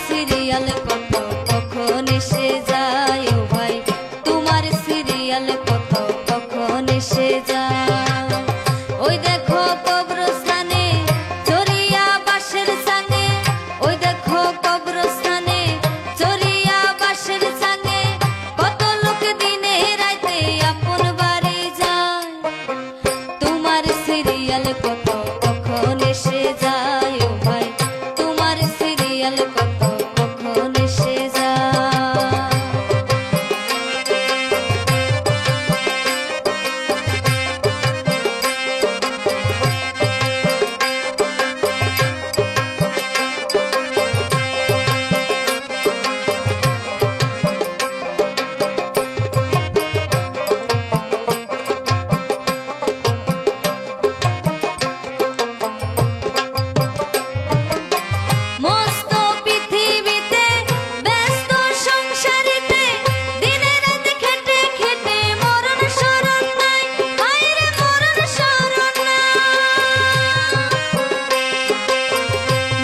Serial কত কখন এসে যায় ও ভাই, তোমার সিরিয়াল কত কখন এসে যায়। ওই দেখো কবরস্থানে চরিয়া বাঁশের সাঙ্গে, ওই দেখো কবরস্থানে চরিয়া বাঁশের সাঙ্গে, কত লোক দিনে রাতে আপন বাড়ি যায়। তোমার সিরিয়াল কত কখন এসে যায় ও ভাই, তোমার সিরিয়াল কত কখন এসে যায়। মস্ত পৃথিবীতে ব্যস্ত সংসারেতে দিনে রাতে খেটে খেটে মরণ শরণ নাই, হায়রে মরণ শরণ নাই।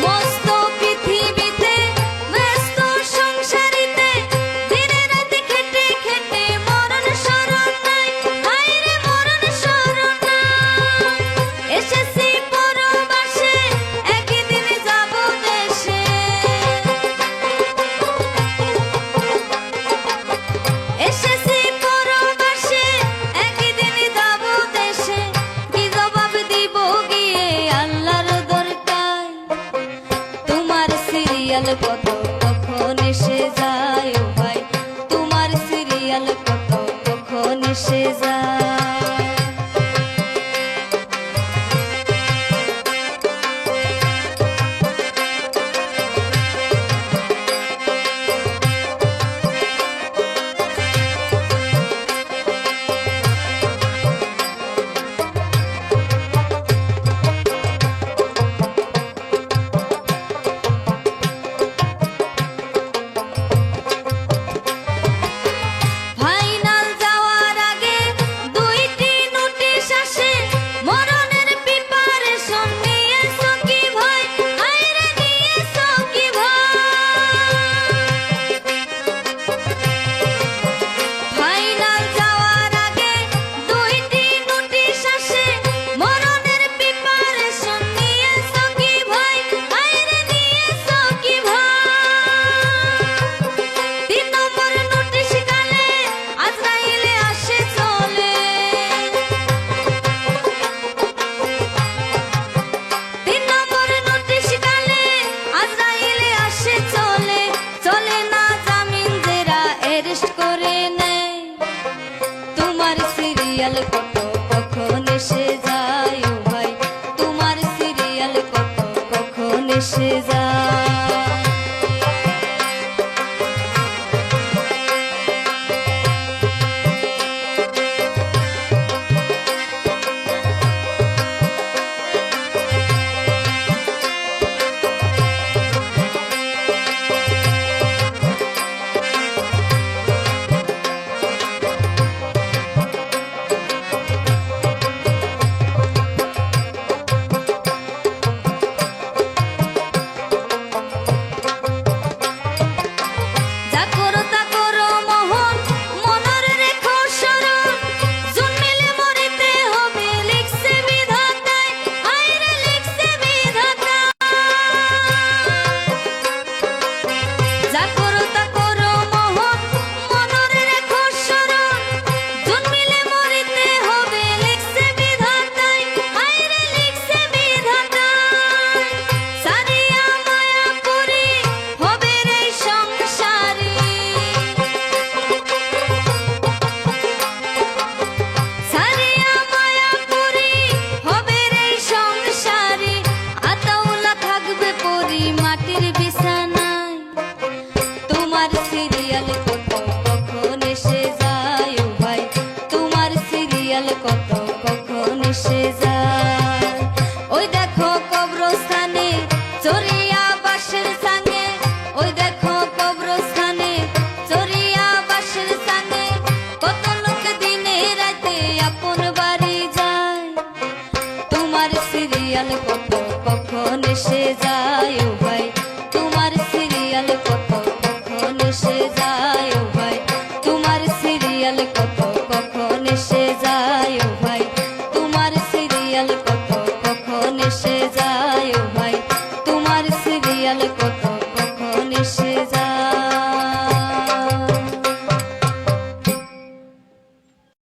মস্ত পৃথিবীতে ব্যস্ত সংসারেতে দিনে রাতে খেটে খেটে মরণ শরণ নাই, হায়রে মরণ শরণ নাই। এসেছি পরবাসে একদিন যাব দেশে, এসেছি পরবাসে একদিন যাব দেশে, কি জবাব দিব গিয়ে আল্লাহর দরকার। তোমার সিরিয়াল কত কখন এসে যায় ও ভাই, তোমার সিরিয়াল কত কখন এসে যায়। ফাইনাল যাওয়ার আগে দুইটি নোটিশ আসে, মরণের প্রিপারেশন নিয়েছো কি ভাই, হায়রে নিয়েছো কি ভাই। ফাইনাল যাওয়ার আগে দুইটি নোটিশ আসে, মরণের প্রিপারেশন নিয়েছো কি ভাই, হায়রে নিয়েছো কি ভাই। ৩ নম্বর নোটিশ কালে আজরাইলে আসে চলে, ৩ নম্বর নোটিশ কালে আজরাইলে আসে চলে, চলে না জামিন জেরা অ্যারেস্ট করে নেয়। তোমার সিরিয়াল কত কখন এসে যায় ও ভাই, তোমার সিরিয়াল কত কখন এসে যায়। যা করো তা করো মোহন, মনের রেখো স্মরণ, জন্মিলে মরিতে হবে লিখছে বিধাতায়, হায়রে লিখছে বিধাতায়। যা করো তা করো মোহন, মনের রেখো স্মরণ, জন্মিলে মরিতে হবে লিখছে বিধাতায়, হায়রে লিখছে বিধাতায়। সারিয়া মায়াপুরী হবে রে সংসারী, সারিয়া মায়াপুরী হবে রে সংসারী, আতাউলা থাকবে পরি মাটির বিছানায়। তোমার সিরিয়াল কত কখন এসে যায় ও ভাই, তোমার সিরিয়াল কত কখন এসে যায়। ওই দেখো কবরস্থানে চরিয়া বাঁশের সাঙ্গে, ওই দেখো কবরস্থানে চরিয়া বাঁশের সাঙ্গে, কত লোক দিনে রাতে আপন বাড়ি যায়। তোমার সিরিয়াল কত কখন এসে যায় ও